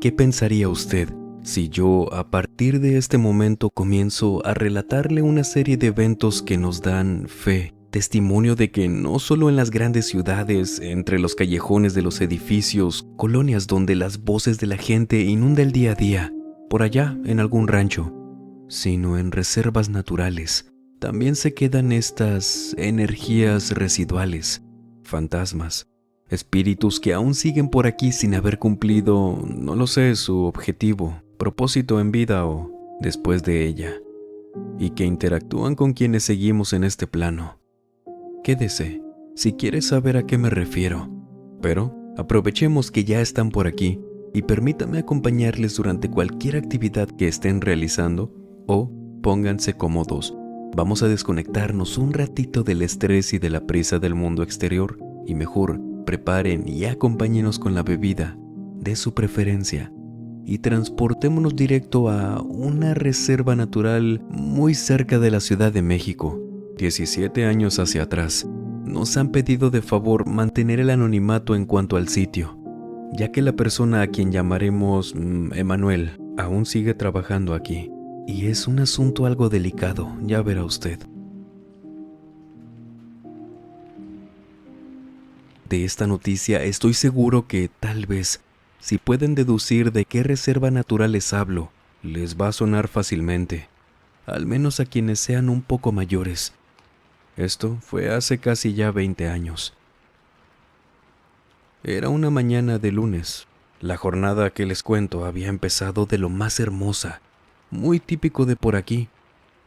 ¿qué pensaría usted si yo, a partir de este momento, comienzo a relatarle una serie de eventos que nos dan fe, testimonio de que no solo en las grandes ciudades, entre los callejones de los edificios, colonias donde las voces de la gente inunda el día a día, por allá en algún rancho, sino en reservas naturales, también se quedan estas energías residuales, fantasmas, espíritus que aún siguen por aquí sin haber cumplido, no lo sé, su objetivo, propósito en vida o después de ella, y que interactúan con quienes seguimos en este plano. Quédese, si quiere saber a qué me refiero, pero aprovechemos que ya están por aquí y permítame acompañarles durante cualquier actividad que estén realizando o pónganse cómodos. Vamos a desconectarnos un ratito del estrés y de la prisa del mundo exterior y mejor preparen y acompáñenos con la bebida de su preferencia y transportémonos directo a una reserva natural muy cerca de la Ciudad de México. 17 años hacia atrás, nos han pedido de favor mantener el anonimato en cuanto al sitio, ya que la persona a quien llamaremos Emanuel aún sigue trabajando aquí. Y es un asunto algo delicado, ya verá usted. De esta noticia estoy seguro que tal vez, si pueden deducir de qué reserva natural les hablo, les va a sonar fácilmente, al menos a quienes sean un poco mayores. Esto fue hace casi ya 20 años. Era una mañana de lunes. La jornada que les cuento había empezado de lo más hermosa, muy típico de por aquí.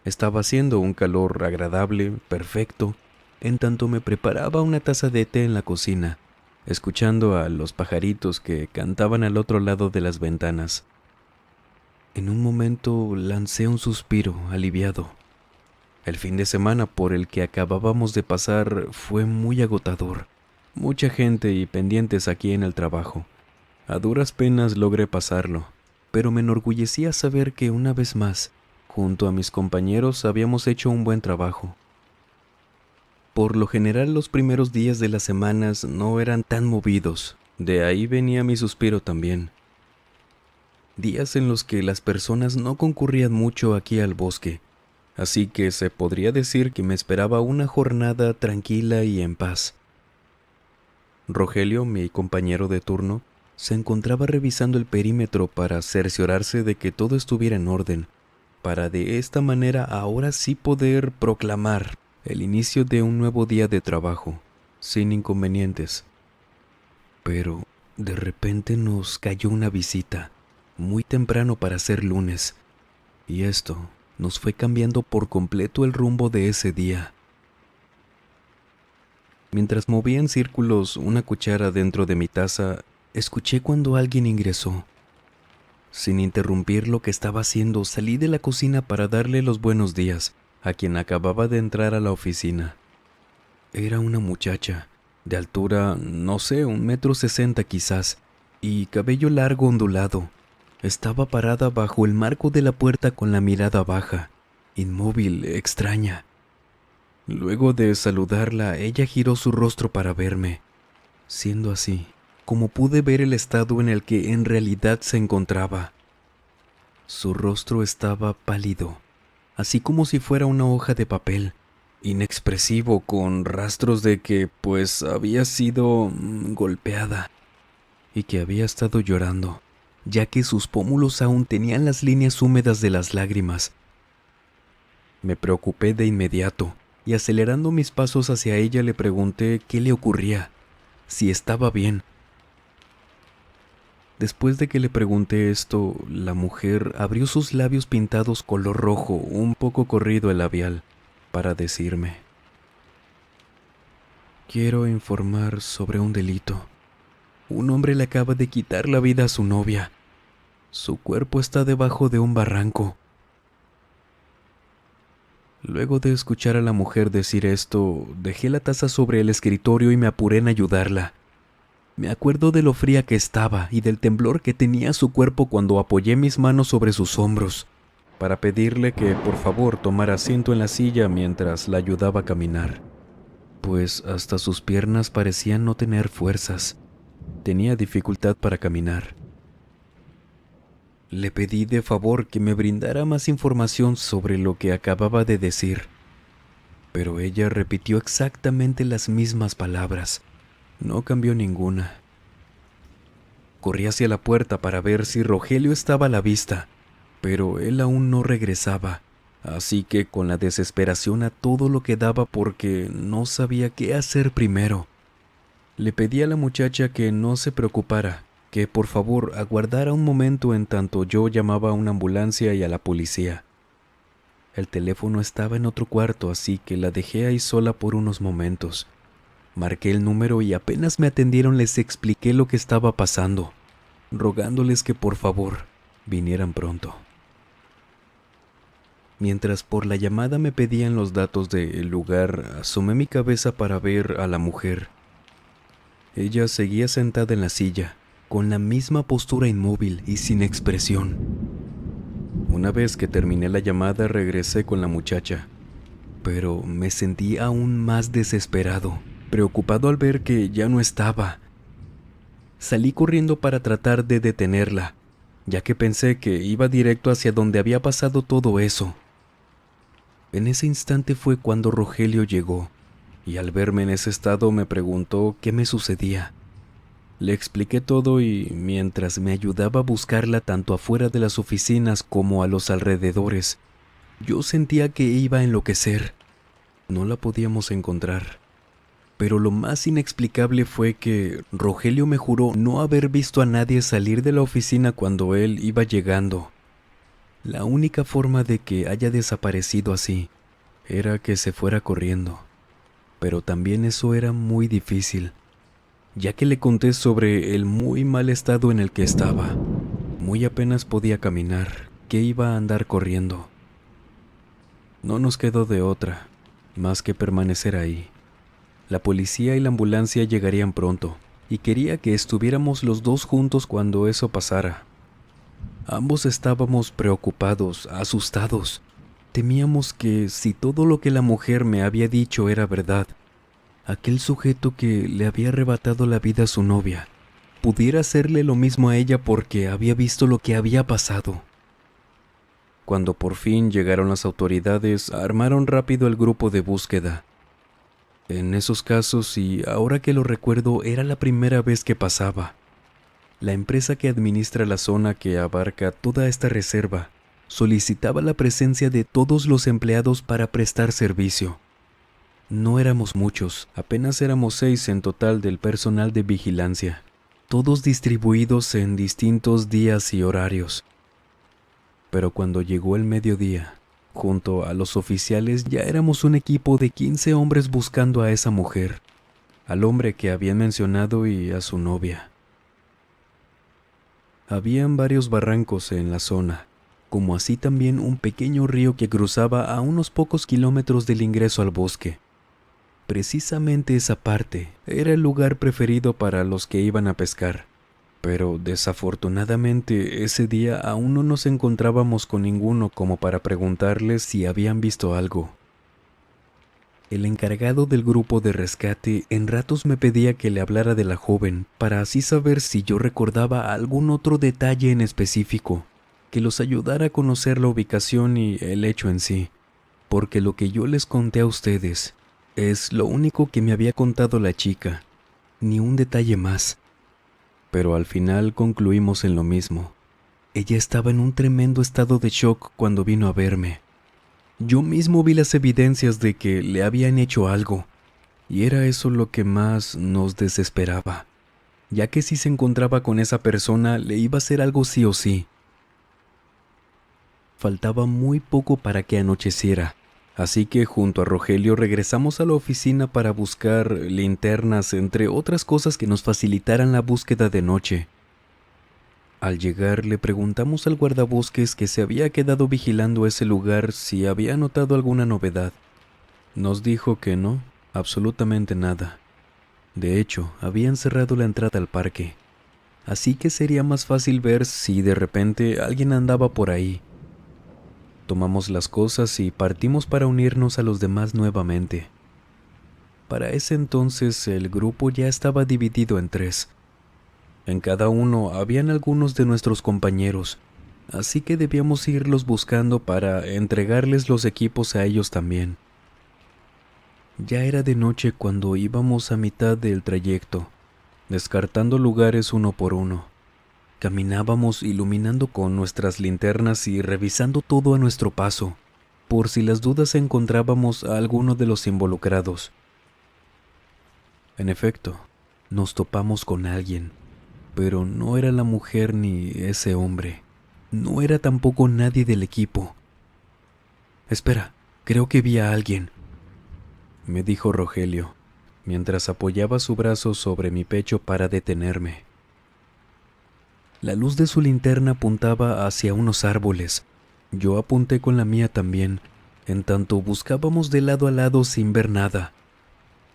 Estaba haciendo un calor agradable, perfecto, en tanto me preparaba una taza de té en la cocina, escuchando a los pajaritos que cantaban al otro lado de las ventanas. En un momento lancé un suspiro aliviado. El fin de semana por el que acabábamos de pasar fue muy agotador. Mucha gente y pendientes aquí en el trabajo. A duras penas logré pasarlo, pero me enorgullecía saber que una vez más, junto a mis compañeros, habíamos hecho un buen trabajo. Por lo general, los primeros días de las semanas no eran tan movidos. De ahí venía mi suspiro también. Días en los que las personas no concurrían mucho aquí al bosque, así que se podría decir que me esperaba una jornada tranquila y en paz. Rogelio, mi compañero de turno, se encontraba revisando el perímetro para cerciorarse de que todo estuviera en orden, para de esta manera ahora sí poder proclamar el inicio de un nuevo día de trabajo, sin inconvenientes. Pero de repente nos cayó una visita, muy temprano para ser lunes, y esto nos fue cambiando por completo el rumbo de ese día. Mientras movía en círculos una cuchara dentro de mi taza, escuché cuando alguien ingresó. Sin interrumpir lo que estaba haciendo, salí de la cocina para darle los buenos días a quien acababa de entrar a la oficina. Era una muchacha, de altura, no sé, 1,60 m quizás, y cabello largo ondulado. Estaba parada bajo el marco de la puerta con la mirada baja, inmóvil, extraña. Luego de saludarla, ella giró su rostro para verme. Siendo así, como pude ver el estado en el que en realidad se encontraba. Su rostro estaba pálido, así como si fuera una hoja de papel, inexpresivo, con rastros de que, pues, había sido golpeada y que había estado llorando, ya que sus pómulos aún tenían las líneas húmedas de las lágrimas. Me preocupé de inmediato y acelerando mis pasos hacia ella le pregunté qué le ocurría, si estaba bien. Después de que le pregunté esto, la mujer abrió sus labios pintados color rojo, un poco corrido el labial, para decirme: quiero informar sobre un delito. Un hombre le acaba de quitar la vida a su novia. Su cuerpo está debajo de un barranco. Luego de escuchar a la mujer decir esto, dejé la taza sobre el escritorio y me apuré en ayudarla. Me acuerdo de lo fría que estaba y del temblor que tenía su cuerpo cuando apoyé mis manos sobre sus hombros, para pedirle que por favor tomara asiento en la silla mientras la ayudaba a caminar, pues hasta sus piernas parecían no tener fuerzas. Tenía dificultad para caminar. Le pedí de favor que me brindara más información sobre lo que acababa de decir, pero ella repitió exactamente las mismas palabras. No cambió ninguna. Corrí hacia la puerta para ver si Rogelio estaba a la vista, pero él aún no regresaba, así que con la desesperación a todo lo que daba porque no sabía qué hacer primero, le pedí a la muchacha que no se preocupara, que por favor aguardara un momento en tanto yo llamaba a una ambulancia y a la policía. El teléfono estaba en otro cuarto, así que la dejé ahí sola por unos momentos. Marqué el número y apenas me atendieron les expliqué lo que estaba pasando, rogándoles que por favor vinieran pronto. Mientras por la llamada me pedían los datos del lugar, asomé mi cabeza para ver a la mujer. Ella seguía sentada en la silla, con la misma postura inmóvil y sin expresión. Una vez que terminé la llamada regresé con la muchacha, pero me sentí aún más desesperado, preocupado al ver que ya no estaba. Salí corriendo para tratar de detenerla, ya que pensé que iba directo hacia donde había pasado todo eso. En ese instante fue cuando Rogelio llegó, y al verme en ese estado me preguntó qué me sucedía. Le expliqué todo y mientras me ayudaba a buscarla tanto afuera de las oficinas como a los alrededores, yo sentía que iba a enloquecer. No la podíamos encontrar. Pero lo más inexplicable fue que Rogelio me juró no haber visto a nadie salir de la oficina cuando él iba llegando. La única forma de que haya desaparecido así era que se fuera corriendo. Pero también eso era muy difícil, ya que le conté sobre el muy mal estado en el que estaba. Muy apenas podía caminar, que iba a andar corriendo. No nos quedó de otra, más que permanecer ahí. La policía y la ambulancia llegarían pronto, y quería que estuviéramos los dos juntos cuando eso pasara. Ambos estábamos preocupados, asustados. Temíamos que si todo lo que la mujer me había dicho era verdad, aquel sujeto que le había arrebatado la vida a su novia pudiera hacerle lo mismo a ella porque había visto lo que había pasado. Cuando por fin llegaron las autoridades, armaron rápido el grupo de búsqueda. En esos casos, y ahora que lo recuerdo, era la primera vez que pasaba. La empresa que administra la zona que abarca toda esta reserva solicitaba la presencia de todos los empleados para prestar servicio. No éramos muchos, apenas éramos 6 en total del personal de vigilancia, todos distribuidos en distintos días y horarios. Pero cuando llegó el mediodía, junto a los oficiales ya éramos un equipo de 15 hombres buscando a esa mujer, al hombre que habían mencionado y a su novia. Habían varios barrancos en la zona, como así también un pequeño río que cruzaba a unos pocos kilómetros del ingreso al bosque. Precisamente esa parte era el lugar preferido para los que iban a pescar, pero desafortunadamente ese día aún no nos encontrábamos con ninguno como para preguntarles si habían visto algo. El encargado del grupo de rescate en ratos me pedía que le hablara de la joven para así saber si yo recordaba algún otro detalle en específico que los ayudara a conocer la ubicación y el hecho en sí, porque lo que yo les conté a ustedes es lo único que me había contado la chica, ni un detalle más. Pero al final concluimos en lo mismo. Ella estaba en un tremendo estado de shock cuando vino a verme. Yo mismo vi las evidencias de que le habían hecho algo, y era eso lo que más nos desesperaba, ya que si se encontraba con esa persona le iba a hacer algo sí o sí. Faltaba muy poco para que anocheciera, así que junto a Rogelio regresamos a la oficina para buscar linternas, entre otras cosas que nos facilitaran la búsqueda de noche. Al llegar le preguntamos al guardabosques que se había quedado vigilando ese lugar si había notado alguna novedad. Nos dijo que no, absolutamente nada. De hecho, habían cerrado la entrada al parque, así que sería más fácil ver si de repente alguien andaba por ahí. Tomamos las cosas y partimos para unirnos a los demás nuevamente. Para ese entonces el grupo ya estaba dividido en 3. En cada uno habían algunos de nuestros compañeros, así que debíamos irlos buscando para entregarles los equipos a ellos también. Ya era de noche cuando íbamos a mitad del trayecto, descartando lugares uno por uno. Caminábamos iluminando con nuestras linternas y revisando todo a nuestro paso, por si las dudas encontrábamos a alguno de los involucrados. En efecto, nos topamos con alguien, pero no era la mujer ni ese hombre. No era tampoco nadie del equipo. «Espera, creo que vi a alguien», me dijo Rogelio, mientras apoyaba su brazo sobre mi pecho para detenerme. La luz de su linterna apuntaba hacia unos árboles. Yo apunté con la mía también, en tanto buscábamos de lado a lado sin ver nada.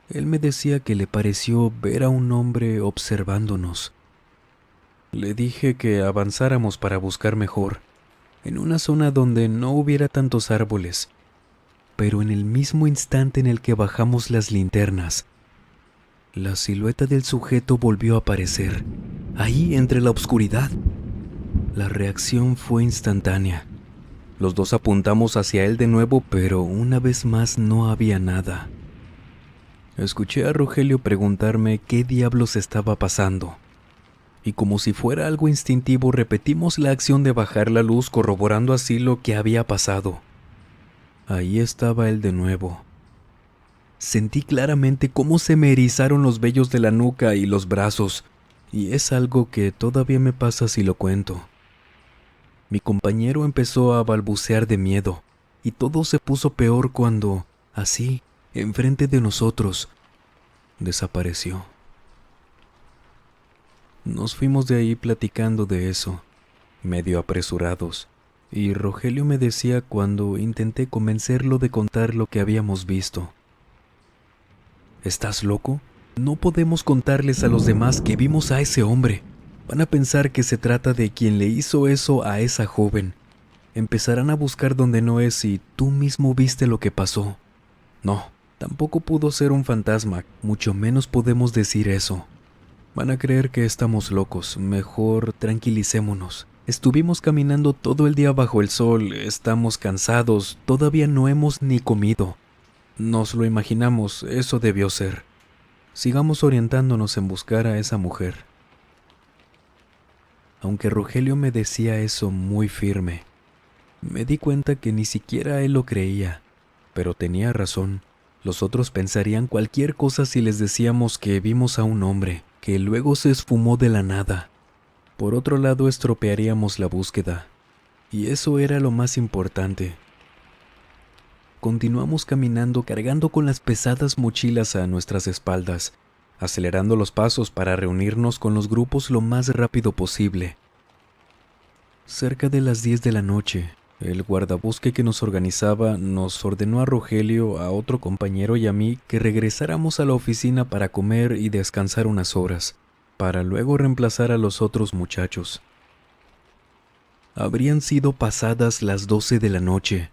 Él me decía que le pareció ver a un hombre observándonos. Le dije que avanzáramos para buscar mejor, en una zona donde no hubiera tantos árboles. Pero en el mismo instante en el que bajamos las linternas, la silueta del sujeto volvió a aparecer, ahí entre la oscuridad. La reacción fue instantánea. Los dos apuntamos hacia él de nuevo, pero una vez más no había nada. Escuché a Rogelio preguntarme qué diablos estaba pasando, y como si fuera algo instintivo repetimos la acción de bajar la luz, corroborando así lo que había pasado. Ahí estaba él de nuevo. Sentí claramente cómo se me erizaron los vellos de la nuca y los brazos, y es algo que todavía me pasa si lo cuento. Mi compañero empezó a balbucear de miedo, y todo se puso peor cuando, así, enfrente de nosotros, desapareció. Nos fuimos de ahí platicando de eso, medio apresurados, y Rogelio me decía cuando intenté convencerlo de contar lo que habíamos visto: «¿Estás loco? No podemos contarles a los demás que vimos a ese hombre. Van a pensar que se trata de quien le hizo eso a esa joven. Empezarán a buscar donde no es y tú mismo viste lo que pasó. No, tampoco pudo ser un fantasma, mucho menos podemos decir eso. Van a creer que estamos locos, mejor tranquilicémonos. Estuvimos caminando todo el día bajo el sol, estamos cansados, todavía no hemos ni comido. Nos lo imaginamos, eso debió ser. Sigamos orientándonos en buscar a esa mujer». Aunque Rogelio me decía eso muy firme, me di cuenta que ni siquiera él lo creía, pero tenía razón. Los otros pensarían cualquier cosa si les decíamos que vimos a un hombre, que luego se esfumó de la nada. Por otro lado, estropearíamos la búsqueda, y eso era lo más importante. Continuamos caminando cargando con las pesadas mochilas a nuestras espaldas, acelerando los pasos para reunirnos con los grupos lo más rápido posible. Cerca de las 10 de la noche, el guardabosque que nos organizaba nos ordenó a Rogelio, a otro compañero y a mí que regresáramos a la oficina para comer y descansar unas horas, para luego reemplazar a los otros muchachos. Habrían sido pasadas las 12 de la noche,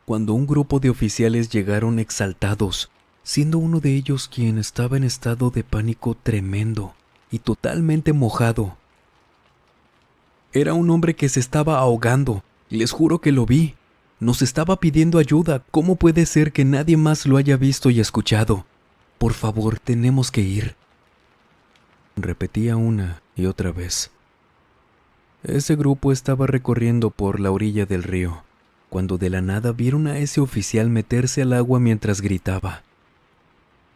cuando un grupo de oficiales llegaron exaltados, siendo uno de ellos quien estaba en estado de pánico tremendo y totalmente mojado. Era un hombre que se estaba ahogando, les juro que lo vi. Nos estaba pidiendo ayuda. ¿Cómo puede ser que nadie más lo haya visto y escuchado? Por favor, tenemos que ir. Repetía una y otra vez. Ese grupo estaba recorriendo por la orilla del río, cuando de la nada vieron a ese oficial meterse al agua mientras gritaba.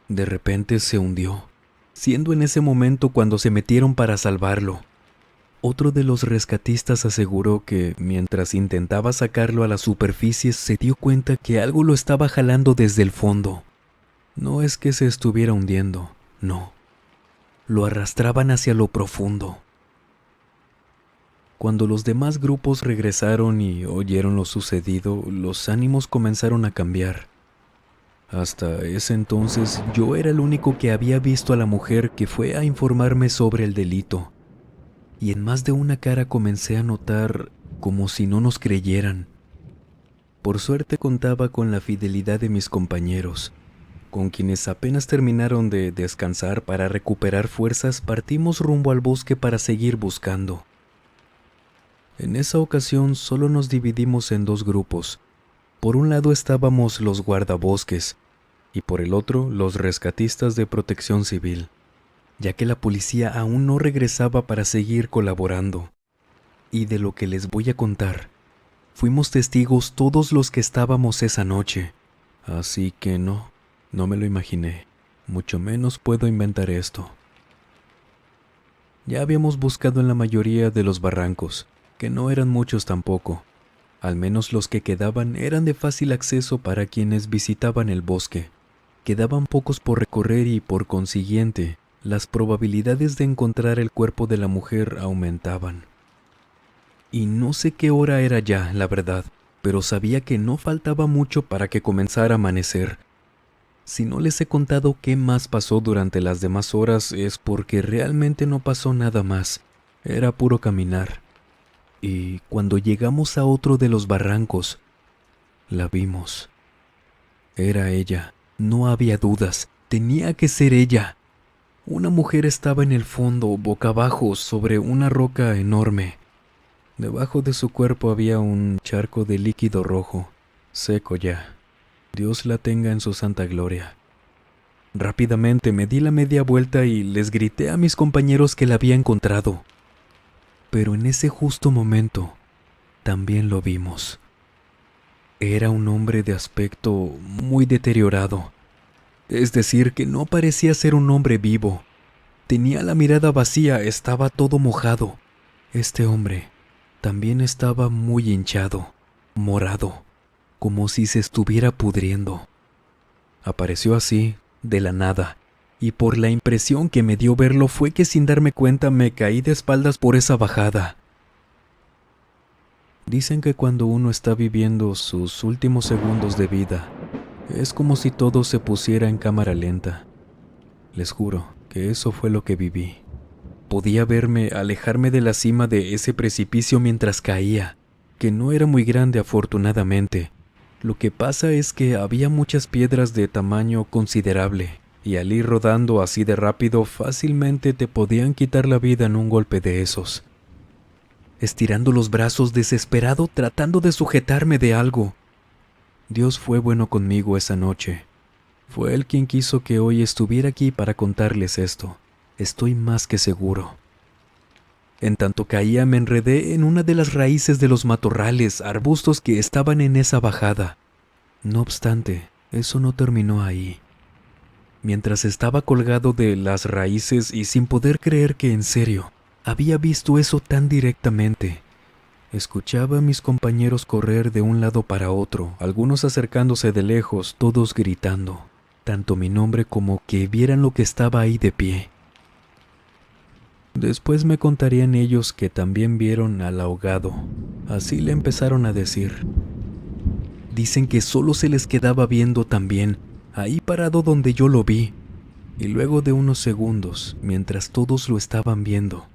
De repente se hundió, siendo en ese momento cuando se metieron para salvarlo. Otro de los rescatistas aseguró que, mientras intentaba sacarlo a la superficie, se dio cuenta que algo lo estaba jalando desde el fondo. No es que se estuviera hundiendo, no. Lo arrastraban hacia lo profundo. Cuando los demás grupos regresaron y oyeron lo sucedido, los ánimos comenzaron a cambiar. Hasta ese entonces yo era el único que había visto a la mujer que fue a informarme sobre el delito. Y en más de una cara comencé a notar como si no nos creyeran. Por suerte contaba con la fidelidad de mis compañeros, con quienes apenas terminaron de descansar para recuperar fuerzas, partimos rumbo al bosque para seguir buscando. En esa ocasión solo nos dividimos en dos grupos. Por un lado estábamos los guardabosques y por el otro los rescatistas de protección civil, ya que la policía aún no regresaba para seguir colaborando. Y de lo que les voy a contar, fuimos testigos todos los que estábamos esa noche, así que no me lo imaginé, mucho menos puedo inventar esto. Ya habíamos buscado en la mayoría de los barrancos, que no eran muchos tampoco. Al menos los que quedaban eran de fácil acceso para quienes visitaban el bosque. Quedaban pocos por recorrer y, por consiguiente, las probabilidades de encontrar el cuerpo de la mujer aumentaban. Y no sé qué hora era ya, la verdad, pero sabía que no faltaba mucho para que comenzara a amanecer. Si no les he contado qué más pasó durante las demás horas es porque realmente no pasó nada más. Era puro caminar. Y cuando llegamos a otro de los barrancos, la vimos. Era ella, no había dudas, tenía que ser ella. Una mujer estaba en el fondo, boca abajo, sobre una roca enorme. Debajo de su cuerpo había un charco de líquido rojo, seco ya. Dios la tenga en su santa gloria. Rápidamente me di la media vuelta y les grité a mis compañeros que la había encontrado. Pero en ese justo momento, también lo vimos. Era un hombre de aspecto muy deteriorado. Es decir, que no parecía ser un hombre vivo. Tenía la mirada vacía, estaba todo mojado. Este hombre también estaba muy hinchado, morado, como si se estuviera pudriendo. Apareció así, de la nada, y por la impresión que me dio verlo fue que sin darme cuenta me caí de espaldas por esa bajada. Dicen que cuando uno está viviendo sus últimos segundos de vida, es como si todo se pusiera en cámara lenta. Les juro que eso fue lo que viví. Podía verme alejarme de la cima de ese precipicio mientras caía, que no era muy grande afortunadamente. Lo que pasa es que había muchas piedras de tamaño considerable, y al ir rodando así de rápido fácilmente te podían quitar la vida en un golpe de esos. Estirando los brazos desesperado tratando de sujetarme de algo. Dios fue bueno conmigo esa noche. Fue Él quien quiso que hoy estuviera aquí para contarles esto. Estoy más que seguro. En tanto caía me enredé en una de las raíces de los matorrales, arbustos que estaban en esa bajada. No obstante, eso no terminó ahí. Mientras estaba colgado de las raíces y sin poder creer que en serio había visto eso tan directamente, escuchaba a mis compañeros correr de un lado para otro, algunos acercándose de lejos, todos gritando, tanto mi nombre como que vieran lo que estaba ahí de pie. Después me contarían ellos que también vieron al ahogado. Así le empezaron a decir. Dicen que solo se les quedaba viendo también, ahí parado donde yo lo vi, y luego de unos segundos, mientras todos lo estaban viendo,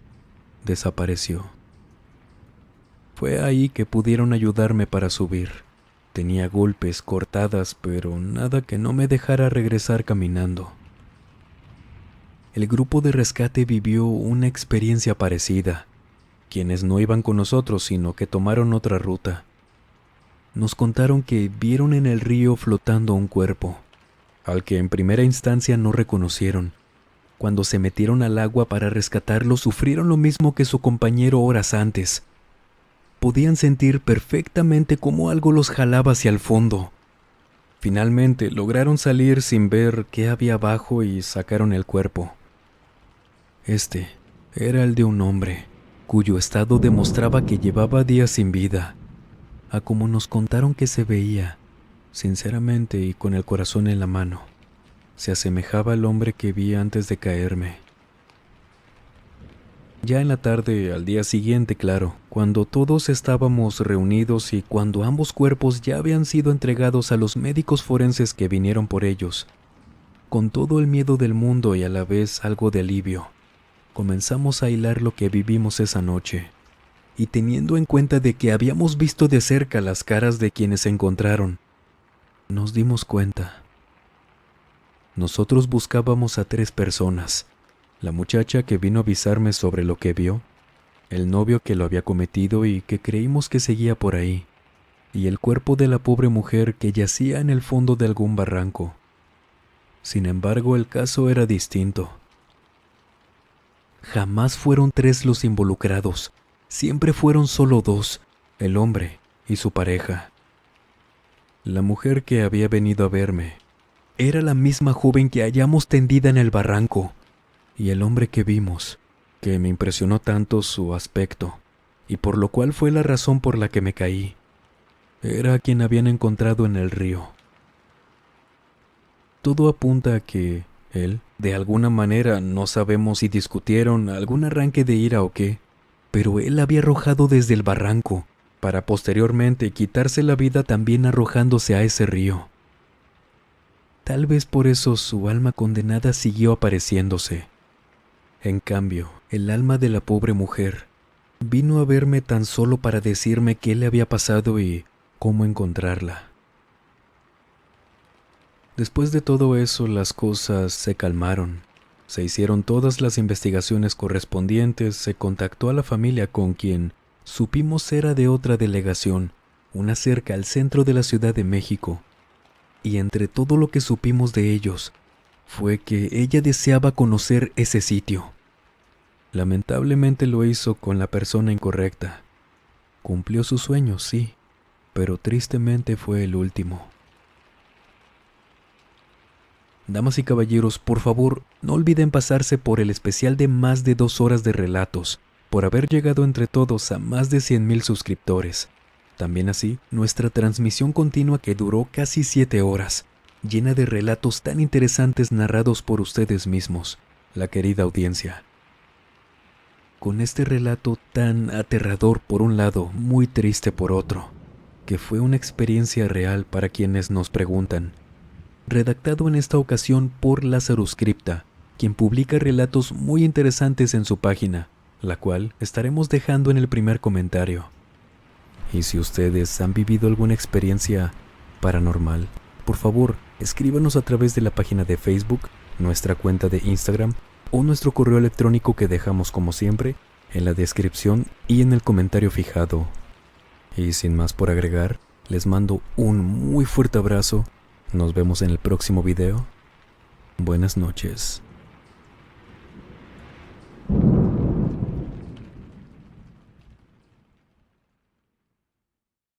desapareció. Fue ahí que pudieron ayudarme para subir. Tenía golpes, cortadas, pero nada que no me dejara regresar caminando. El grupo de rescate vivió una experiencia parecida. Quienes no iban con nosotros, sino que tomaron otra ruta. Nos contaron que vieron en el río flotando un cuerpo, al que en primera instancia no reconocieron. Cuando se metieron al agua para rescatarlo, sufrieron lo mismo que su compañero horas antes. Podían sentir perfectamente cómo algo los jalaba hacia el fondo. Finalmente lograron salir sin ver qué había abajo y sacaron el cuerpo. Este era el de un hombre, cuyo estado demostraba que llevaba días sin vida. A como nos contaron que se veía, sinceramente y con el corazón en la mano, se asemejaba al hombre que vi antes de caerme. Ya en la tarde, al día siguiente, claro, cuando todos estábamos reunidos y cuando ambos cuerpos ya habían sido entregados a los médicos forenses que vinieron por ellos, con todo el miedo del mundo y a la vez algo de alivio, comenzamos a hilar lo que vivimos esa noche, y teniendo en cuenta de que habíamos visto de cerca las caras de quienes se encontraron, nos dimos cuenta. Nosotros buscábamos a 3 personas: la muchacha que vino a avisarme sobre lo que vio, el novio que lo había cometido y que creímos que seguía por ahí, y el cuerpo de la pobre mujer que yacía en el fondo de algún barranco. Sin embargo, el caso era distinto. Jamás fueron 3 los involucrados, siempre fueron solo 2, el hombre y su pareja. La mujer que había venido a verme era la misma joven que hallamos tendida en el barranco, y el hombre que vimos, que me impresionó tanto su aspecto, y por lo cual fue la razón por la que me caí, era a quien habían encontrado en el río. Todo apunta a que él, de alguna manera, no sabemos si discutieron algún arranque de ira o qué, pero él había arrojado desde el barranco, para posteriormente quitarse la vida también arrojándose a ese río. Tal vez por eso su alma condenada siguió apareciéndose. En cambio, el alma de la pobre mujer vino a verme tan solo para decirme qué le había pasado y cómo encontrarla. Después de todo eso, las cosas se calmaron. Se hicieron todas las investigaciones correspondientes, se contactó a la familia con quien supimos era de otra delegación, una cerca al centro de la Ciudad de México. Y entre todo lo que supimos de ellos, fue que ella deseaba conocer ese sitio. Lamentablemente lo hizo con la persona incorrecta. Cumplió su sueño, sí, pero tristemente fue el último. Damas y caballeros, por favor, no olviden pasarse por el especial de más de 2 horas de relatos, por haber llegado entre todos a más de 100,000 suscriptores. También así, nuestra transmisión continua que duró casi 7 horas, llena de relatos tan interesantes narrados por ustedes mismos, la querida audiencia. Con este relato tan aterrador por un lado, muy triste por otro, que fue una experiencia real para quienes nos preguntan, redactado en esta ocasión por Lazarus Cripta, quien publica relatos muy interesantes en su página, la cual estaremos dejando en el primer comentario. Y si ustedes han vivido alguna experiencia paranormal, por favor, escríbanos a través de la página de Facebook, nuestra cuenta de Instagram o nuestro correo electrónico que dejamos como siempre en la descripción y en el comentario fijado. Y sin más por agregar, les mando un muy fuerte abrazo. Nos vemos en el próximo video. Buenas noches.